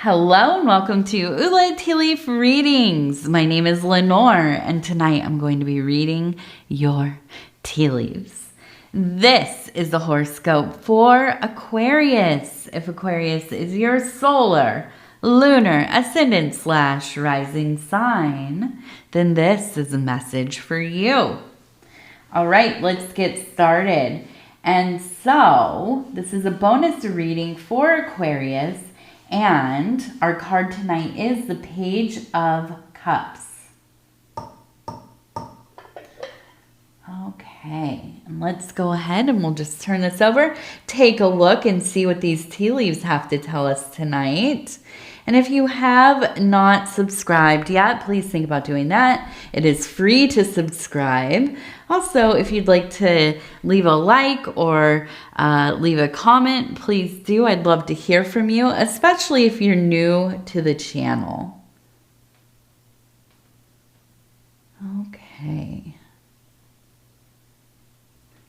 Hello and welcome to Ula Tea Leaf Readings. My name is Lenor and tonight I'm going to be reading your tea leaves. This is the horoscope for Aquarius. If Aquarius is your solar, lunar, ascendant / rising sign, then this is a message for you. All right, let's get started. And so this is a bonus reading for Aquarius. And our card tonight is the Page of Cups. Okay, and let's go ahead and we'll just turn this over, take a look and see what these tea leaves have to tell us tonight. And if you have not subscribed yet, please think about doing that. It is free to subscribe. Also, if you'd like to leave a like or leave a comment, please do. I'd love to hear from you, especially if you're new to the channel. Okay.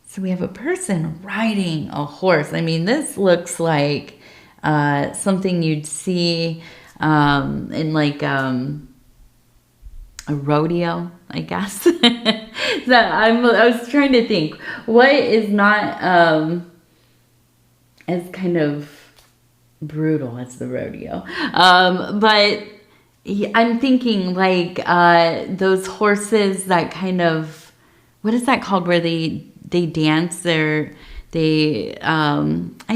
So we have a person riding a horse. I mean, this looks like something you'd see in like a rodeo, I guess. So I was trying to think what is not as kind of brutal as the rodeo, but I'm thinking like those horses that kind of, what is that called, where they dance I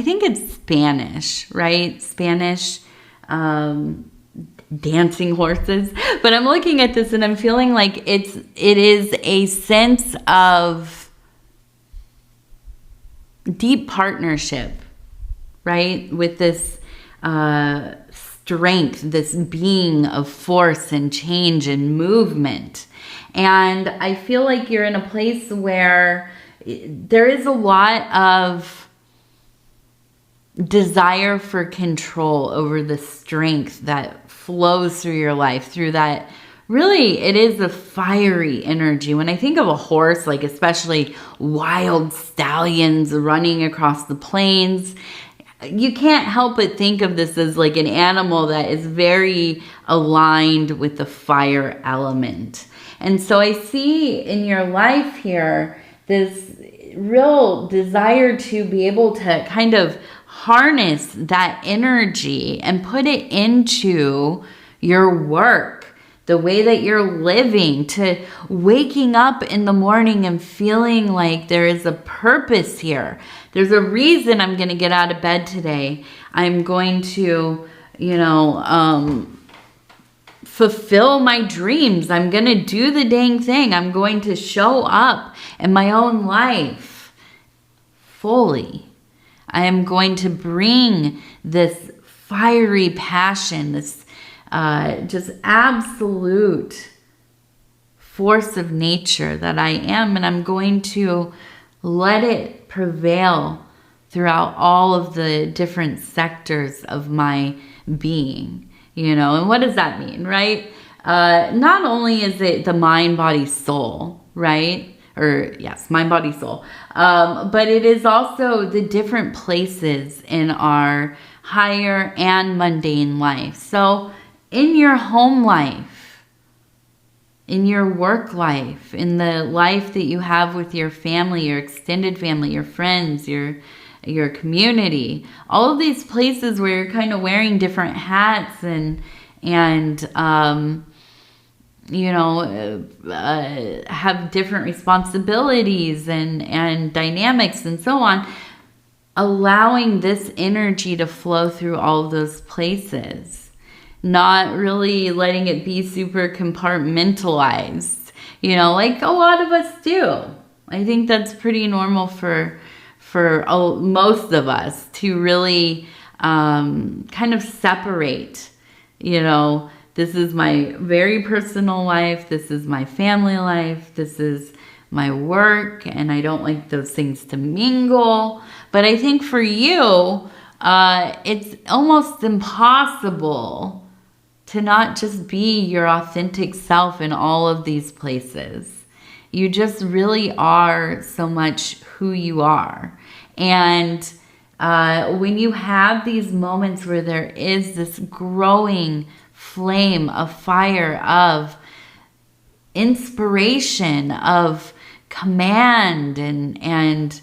think it's Spanish, right? Spanish dancing horses. But I'm looking at this and I'm feeling like it is a sense of deep partnership, right? With this strength, this being of force and change and movement. And I feel like you're in a place where there is a lot of desire for control over the strength that flows through your life, through that. Really, it is a fiery energy. When I think of a horse, like especially wild stallions running across the plains, you can't help but think of this as like an animal that is very aligned with the fire element. And so I see in your life here this real desire to be able to kind of harness that energy and put it into your work, the way that you're living, to waking up in the morning and feeling like there is a purpose here. There's a reason I'm going to get out of bed today. I'm going to, fulfill my dreams. I'm going to do the dang thing. I'm going to show up in my own life fully. I am going to bring this fiery passion, this just absolute force of nature that I am, and I'm going to let it prevail throughout all of the different sectors of my being. And what does that mean, right? Not only is it the mind, body, soul, right? Or yes, mind, body, soul. But it is also the different places in our higher and mundane life. So in your home life, in your work life, in the life that you have with your family, your extended family, your friends, your community, all of these places where you're kind of wearing different hats and have different responsibilities and dynamics and so on, allowing this energy to flow through all of those places, not really letting it be super compartmentalized, like a lot of us do. I think that's pretty normal for most of us to really kind of separate, this is my very personal life, this is my family life, this is my work, and I don't like those things to mingle. But I think for you, it's almost impossible to not just be your authentic self in all of these places. You just really are so much who you are. And When you have these moments where there is this growing flame of fire, of inspiration, of command, and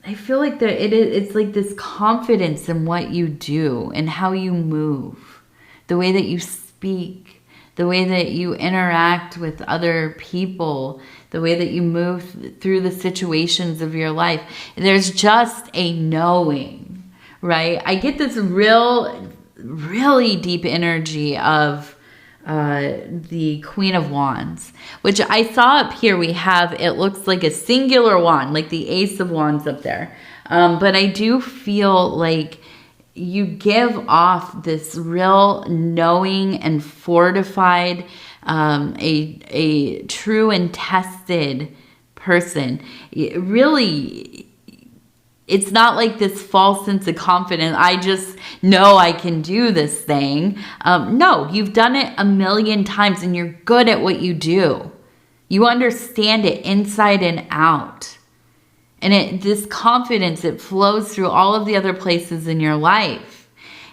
I feel like it's like this confidence in what you do and how you move, the way that you speak, the way that you interact with other people, the way that you move through the situations of your life. There's just a knowing, right? I get this really deep energy of the Queen of Wands, which I saw up here. We have, it looks like a singular wand, like the Ace of Wands up there. But I do feel like you give off this real knowing and fortified, a true and tested person. Really, it's not like this false sense of confidence. I just know I can do this thing. No, you've done it a million times and you're good at what you do. You understand it inside and out. And this confidence, it flows through all of the other places in your life.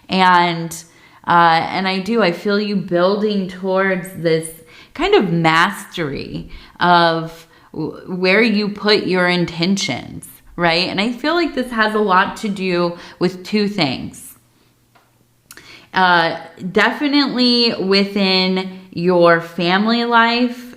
And I feel you building towards this kind of mastery of where you put your intentions, right? And I feel like this has a lot to do with two things. Definitely within your family life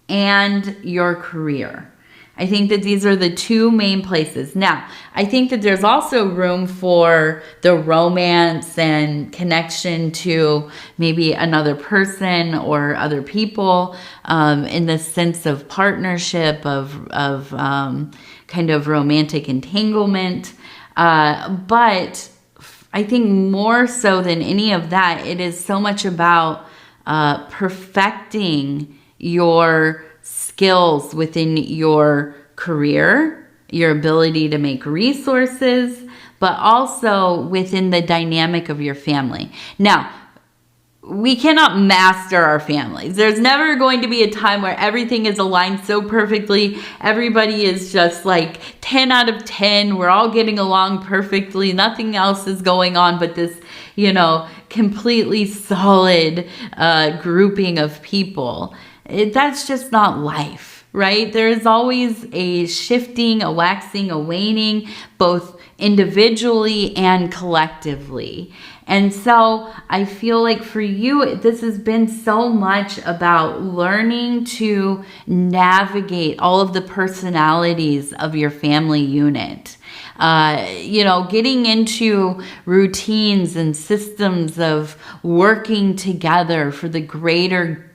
and your career. I think that these are the two main places. Now, I think that there's also room for the romance and connection to maybe another person or other people, in the sense of partnership, of kind of romantic entanglement. But I think more so than any of that, it is so much about perfecting your skills within your career, your ability to make resources, but also within the dynamic of your family. Now, we cannot master our families. There's never going to be a time where everything is aligned so perfectly. Everybody is just like 10 out of 10. We're all getting along perfectly. Nothing else is going on but this, completely solid grouping of people. That's just not life, right? There is always a shifting, a waxing, a waning, both individually and collectively. And so I feel like for you, this has been so much about learning to navigate all of the personalities of your family unit. Getting into routines and systems of working together for the greater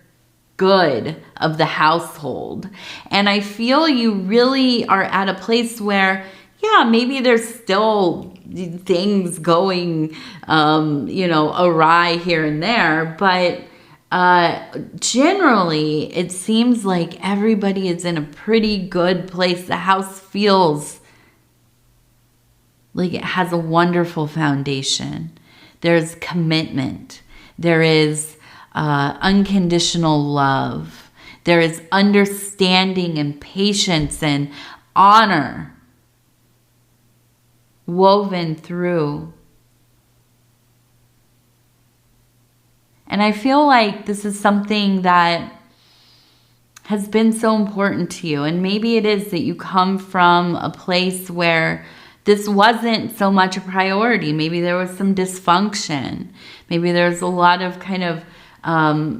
good of the household. And I feel you really are at a place where, yeah, maybe there's still things going, awry here and there, but generally it seems like everybody is in a pretty good place. The house feels like it has a wonderful foundation. There's commitment. There is unconditional love. There is understanding and patience and honor woven through. And I feel like this is something that has been so important to you. And maybe it is that you come from a place where this wasn't so much a priority. Maybe there was some dysfunction. Maybe there's a lot of kind of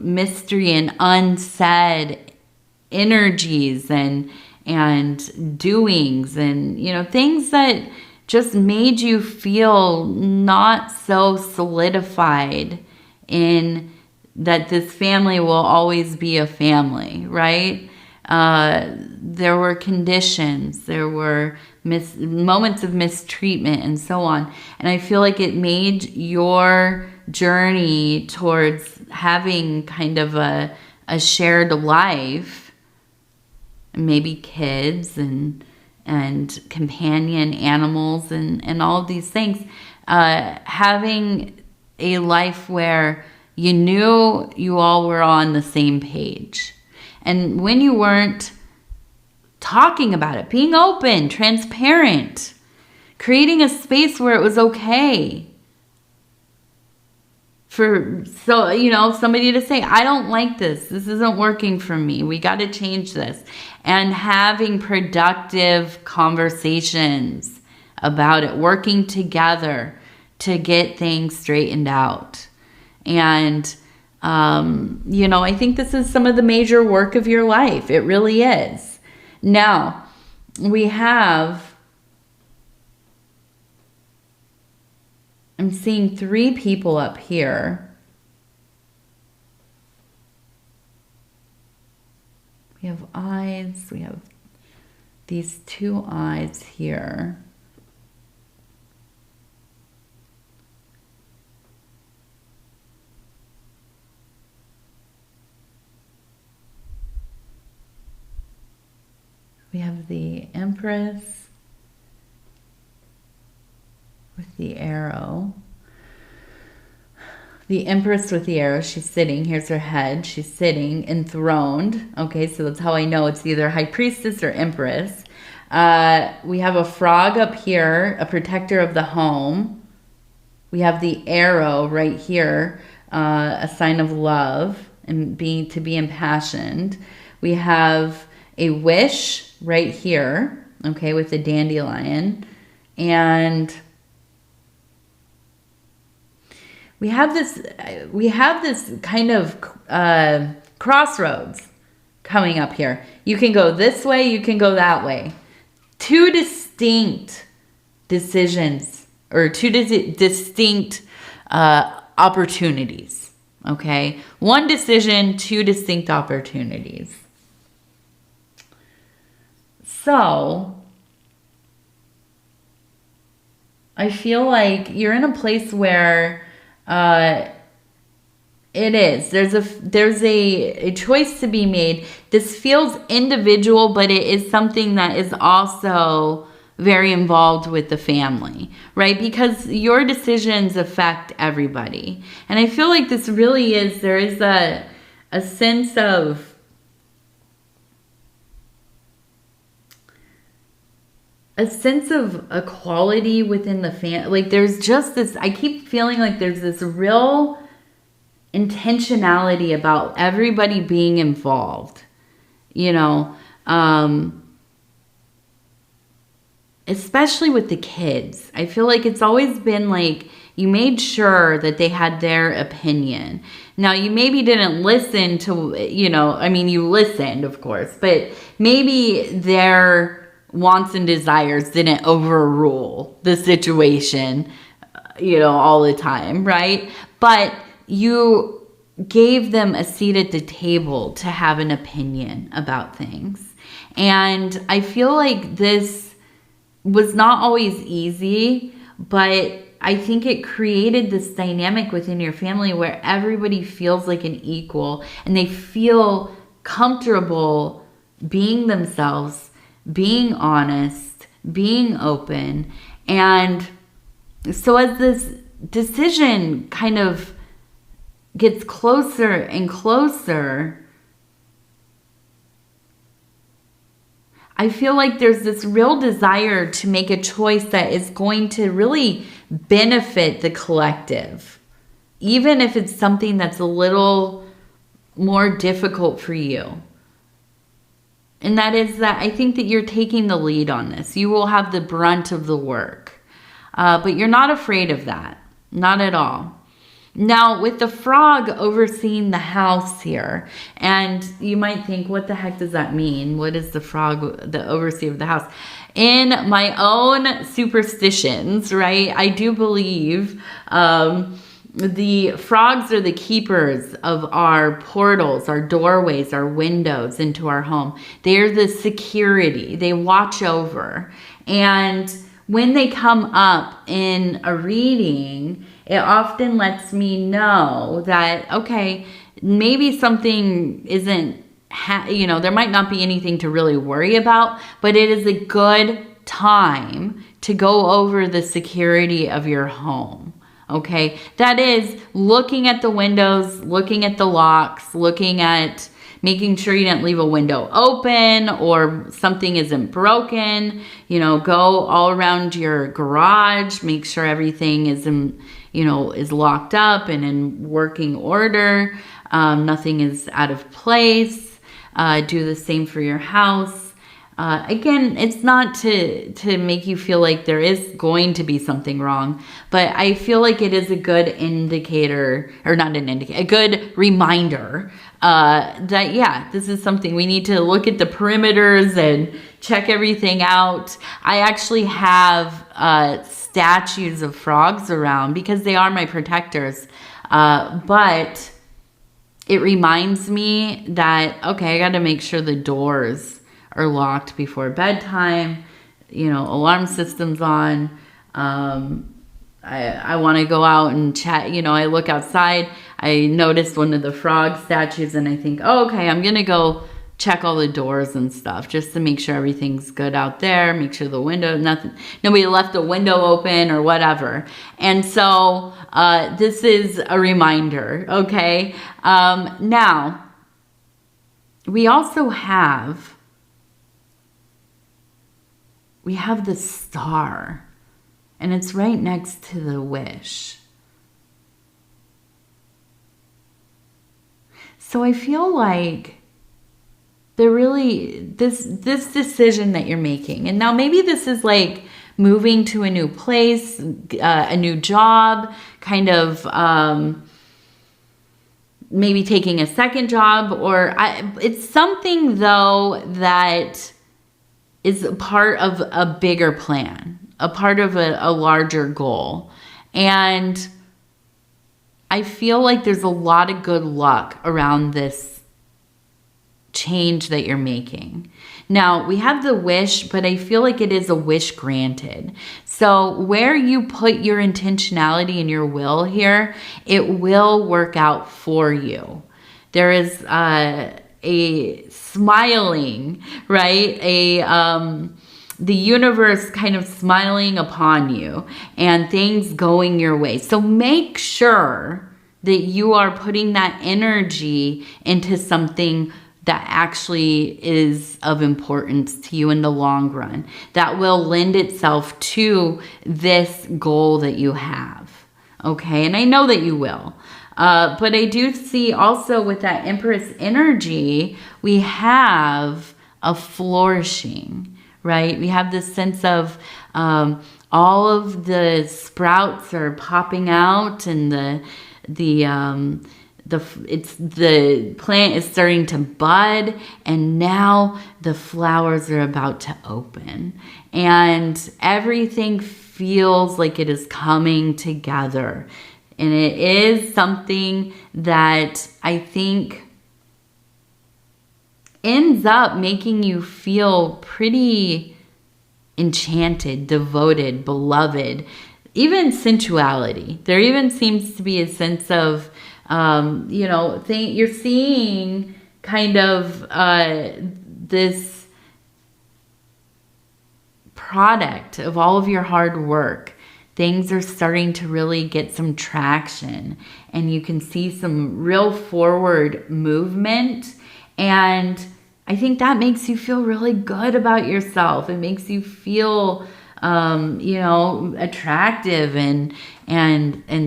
mystery and unsaid energies and doings and, things that just made you feel not so solidified in that this family will always be a family, right? There were conditions, there were moments of mistreatment and so on. And I feel like it made your journey towards having kind of a shared life, maybe kids and companion animals and all of these things, having a life where you knew you all were on the same page. And when you weren't talking about it, being open, transparent, creating a space where it was okay for, so, you know, somebody to say, I don't like this. This isn't working for me. We got to change this. And having productive conversations about it, working together to get things straightened out. And, you know, I think this is some of the major work of your life. It really is. Now, we have, I'm seeing 3 people up here. We have eyes. We have these 2 eyes here. We have the Empress with the arrow. The Empress with the arrow, she's sitting. Here's her head. She's sitting enthroned. Okay, so that's how I know it's either High Priestess or Empress. We have a frog up here, a protector of the home. We have the arrow right here, a sign of love and to be impassioned. We have a wish right here, okay, with the dandelion. And we have this kind of crossroads coming up here. You can go this way, you can go that way. 2 distinct decisions, or 2 distinct opportunities, okay? 1 decision, 2 distinct opportunities. So, I feel like you're in a place where it is. There's a choice to be made. This feels individual, but it is something that is also very involved with the family, right? Because your decisions affect everybody. And I feel like this really is, there is a sense of equality within the family. Like there's just this, I keep feeling like there's this real intentionality about everybody being involved, you know, especially with the kids. I feel like it's always been like you made sure that they had their opinion. Now, you maybe didn't listen to, you know, I mean, you listened, of course, but maybe their wants and desires didn't overrule the situation, you know, all the time, right? But you gave them a seat at the table to have an opinion about things. And I feel like this was not always easy, but I think it created this dynamic within your family where everybody feels like an equal and they feel comfortable being themselves, being honest, being open. And so as this decision kind of gets closer and closer, I feel like there's this real desire to make a choice that is going to really benefit the collective, even if it's something that's a little more difficult for you. And that is that I think that you're taking the lead on this. You will have the brunt of the work. But you're not afraid of that. Not at all. Now, with the frog overseeing the house here, and you might think, what the heck does that mean? What is the frog, the overseer of the house? In my own superstitions, right, I do believe the frogs are the keepers of our portals, our doorways, our windows into our home. They're the security. They watch over. And when they come up in a reading, it often lets me know that, okay, maybe something isn't, there might not be anything to really worry about, but it is a good time to go over the security of your home. Okay, that is looking at the windows, looking at the locks, looking at making sure you didn't leave a window open or something isn't broken. You know, go all around your garage, make sure everything is is locked up and in working order. Nothing is out of place. Do the same for your house. Again, it's not to make you feel like there is going to be something wrong, but I feel like it is a good indicator, or not an indicator, a good reminder that, yeah, this is something we need to look at the perimeters and check everything out. I actually have statues of frogs around because they are my protectors, but it reminds me that, okay, I got to make sure the doors are locked before bedtime, alarm system's on. I want to go out and chat. I look outside, I noticed one of the frog statues and I think, oh, okay, I'm going to go check all the doors and stuff just to make sure everything's good out there, make sure the window, nobody left the window open or whatever. And so this is a reminder, okay? Now, we also have the star, and it's right next to the wish. So I feel like this decision that you're making, and now maybe this is like moving to a new place, a new job, kind of maybe taking a second job, or it's something though that is a part of a bigger plan, a part of a larger goal. And I feel like there's a lot of good luck around this change that you're making. Now, we have the wish, but I feel like it is a wish granted. So where you put your intentionality and your will here, it will work out for you. There is a smiling, right? The universe kind of smiling upon you and things going your way. So make sure that you are putting that energy into something that actually is of importance to you in the long run, that will lend itself to this goal that you have. Okay, and I know that you will. But I do see also with that Empress energy, we have a flourishing, right? We have this sense of all of the sprouts are popping out, and the plant is starting to bud, and now the flowers are about to open, and everything feels like it is coming together. And it is something that I think ends up making you feel pretty enchanted, devoted, beloved, even sensuality. There even seems to be a sense of, you're seeing kind of this product of all of your hard work. Things are starting to really get some traction, and you can see some real forward movement. And I think that makes you feel really good about yourself. It makes you feel, attractive and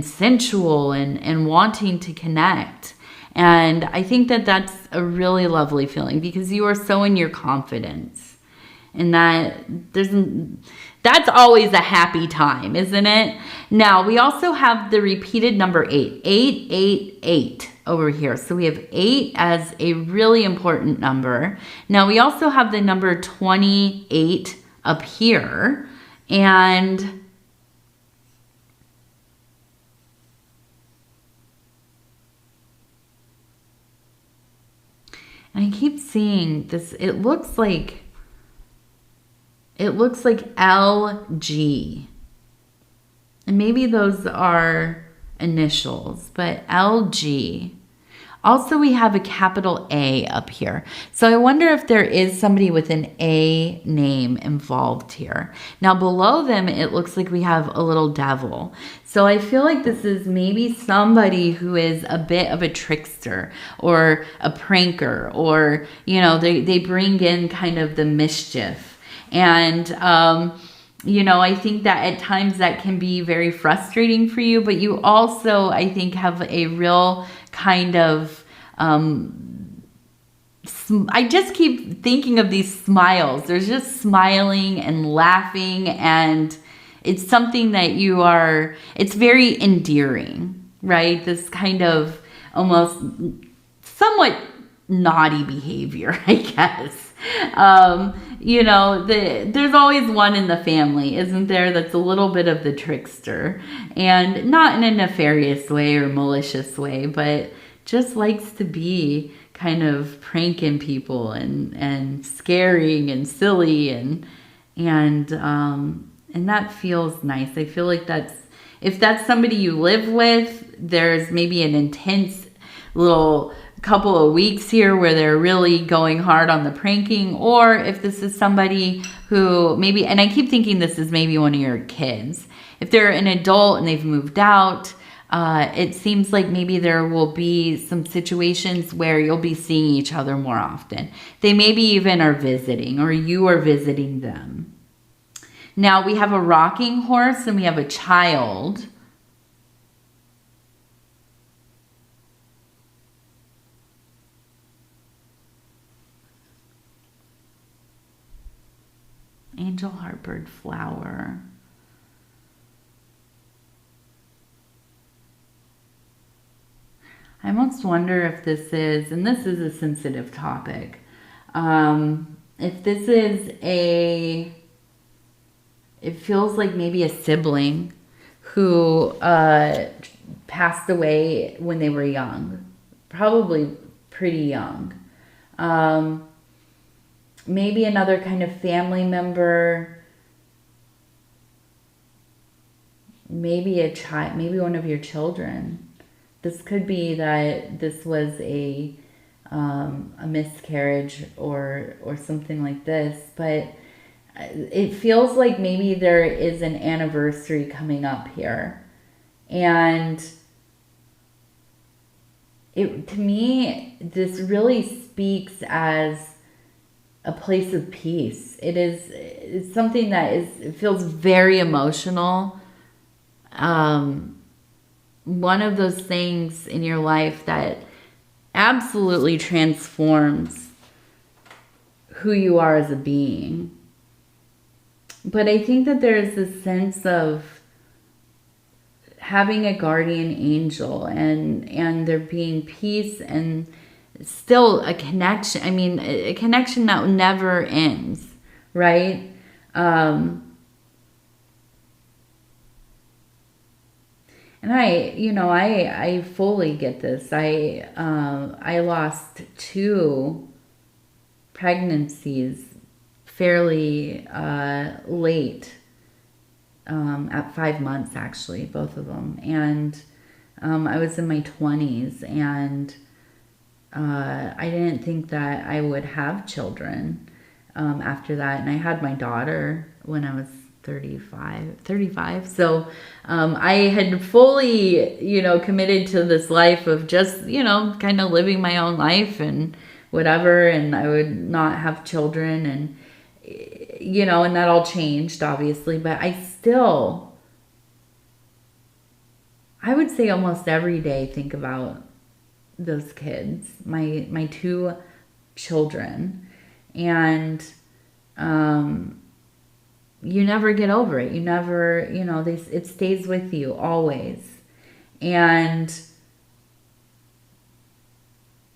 sensual and wanting to connect. And I think that that's a really lovely feeling because you are so in your confidence, and that's always a happy time, isn't it? Now, we also have the repeated number 8, 888 over here. So we have 8 as a really important number. Now, we also have the number 28 up here. And I keep seeing this. It looks like LG. And maybe those are initials, but LG. Also, we have a capital A up here. So I wonder if there is somebody with an A name involved here. Now below them, it looks like we have a little devil. So I feel like this is maybe somebody who is a bit of a trickster or a pranker, or, you know, they bring in kind of the mischief. And, you know, I think that at times that can be very frustrating for you, but you also, I think, have a real kind of, I just keep thinking of these smiles. There's just smiling and laughing, and it's something that you are, it's very endearing, right? This kind of almost somewhat naughty behavior, I guess. You know, there's always one in the family, isn't there, that's a little bit of the trickster, and not in a nefarious way or malicious way, but just likes to be kind of pranking people and scaring and silly, and that feels nice. I feel like if that's somebody you live with, there's maybe an intense little couple of weeks here where they're really going hard on the pranking, or if this is somebody who maybe, and I keep thinking this is maybe one of your kids. If they're an adult and they've moved out, it seems like maybe there will be some situations where you'll be seeing each other more often. They maybe even are visiting, or you are visiting them. Now we have a rocking horse and we have a child. Angel heartbird flower. I almost wonder if this is, and this is a sensitive topic, if this is it feels like maybe a sibling who passed away when they were young, probably pretty young. Maybe another kind of family member, maybe a child, maybe one of your children. This could be that this was a miscarriage or something like this, but it feels like maybe there is an anniversary coming up here. And to me, this really speaks as a place of peace. It's something that it feels very emotional. One of those things in your life that absolutely transforms who you are as a being. But I think that there's this sense of having a guardian angel and there being peace and still a connection. I mean, a connection that never ends, right? And I fully get this. I lost 2 pregnancies fairly late, at 5 months actually, both of them. And I was in my 20s, and I didn't think that I would have children after that. And I had my daughter when I was 35. So I had fully, committed to this life of just, kind of living my own life and whatever. And I would not have children, and, and that all changed obviously. But I would say almost every day think about those kids, my 2 children, and you never get over it. You never, it stays with you always. And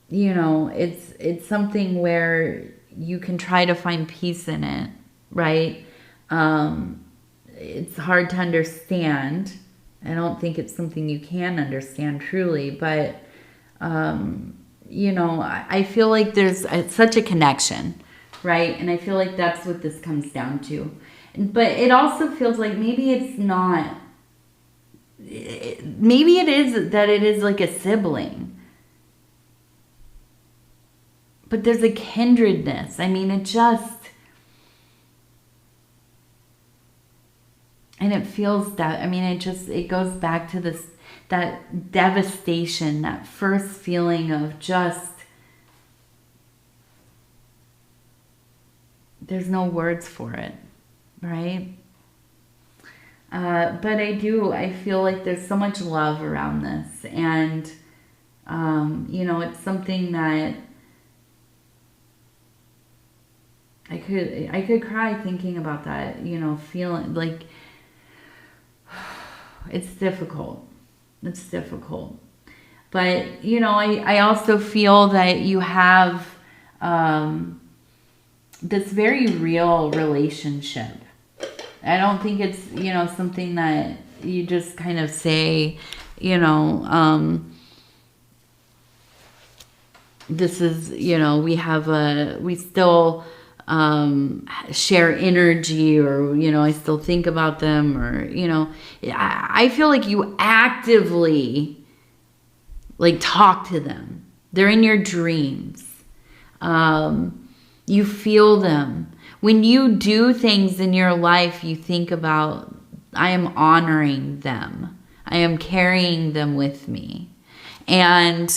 it's something where you can try to find peace in it, right? It's hard to understand. I don't think it's something you can understand truly, but I feel like there's such a connection, right? And I feel like that's what this comes down to. But it also feels like maybe it's not, maybe it is that it is like a sibling, but there's a kindredness. I mean, it just, and it feels that, I mean, it goes back to this, that devastation, that first feeling of just, there's no words for it, right? But I feel like there's so much love around this. And, you know, it's something that I could cry thinking about that, you know, feeling like it's difficult. It's difficult. But, you know, I also feel that you have this very real relationship. I don't think it's, you know, something that you just kind of say, you know, this is, you know, we still share energy, or, you know, I still think about them, or, you know, I feel like you actively like talk to them. They're in your dreams. You feel them. When you do things in your life, you think about, I am honoring them. I am carrying them with me. And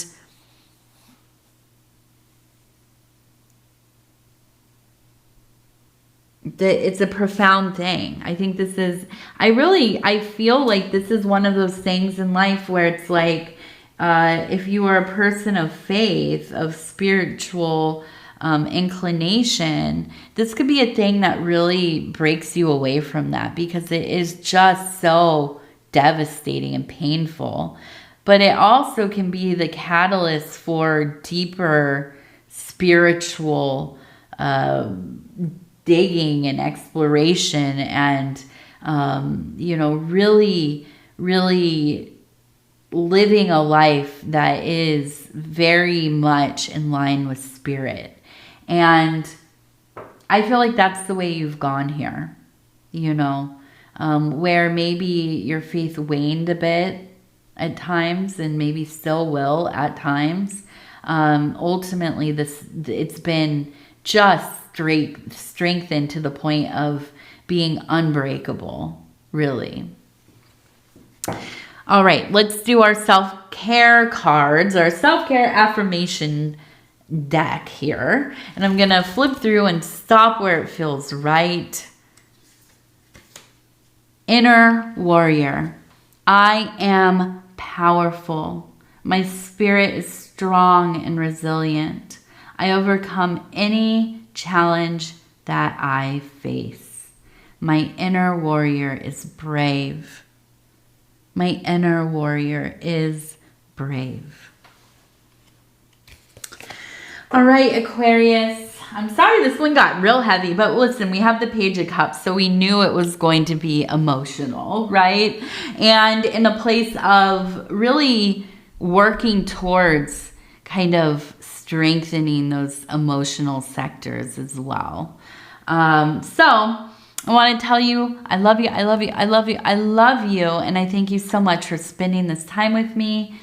it's a profound thing. I think this is, I feel like this is one of those things in life where it's like, if you are a person of faith, of spiritual inclination, this could be a thing that really breaks you away from that, because it is just so devastating and painful. But it also can be the catalyst for deeper spiritual digging and exploration, and you know, really living a life that is very much in line with spirit. And I feel like that's the way you've gone here, you know, where maybe your faith waned a bit at times, and maybe still will at times. Ultimately, it's been just strengthened to the point of being unbreakable, really. All right, let's do our self-care cards, our self-care affirmation deck here. And I'm going to flip through and stop where it feels right. Inner warrior. I am powerful. My spirit is strong and resilient. I overcome any challenge that I face. My inner warrior is brave. My inner warrior is brave. All right, Aquarius. I'm sorry this one got real heavy, but listen, we have the Page of Cups, so we knew it was going to be emotional, right? And in a place of really working towards kind of strengthening those emotional sectors as well. So I want to tell you, I love you, I love you, I love you, I love you, and I thank you so much for spending this time with me.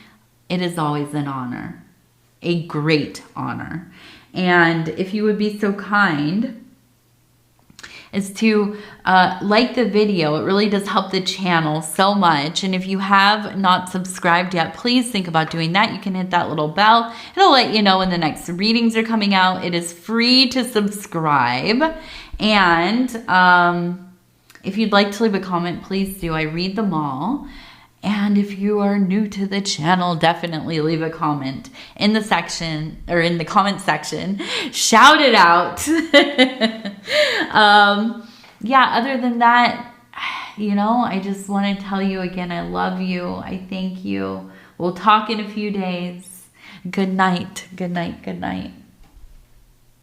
It is always an honor, a great honor. And if you would be so kind is to like the video. It really does help the channel so much. And if you have not subscribed yet, please think about doing that. You can hit that little bell. It'll let you know when the next readings are coming out. It is free to subscribe. And if you'd like to leave a comment, please do. I read them all. And if you are new to the channel, definitely leave a comment in the section, or in the comment section. Shout it out. Yeah, other than that, you know, I just want to tell you again, I love you. I thank you. We'll talk in a few days. Good night. Good night. Good night.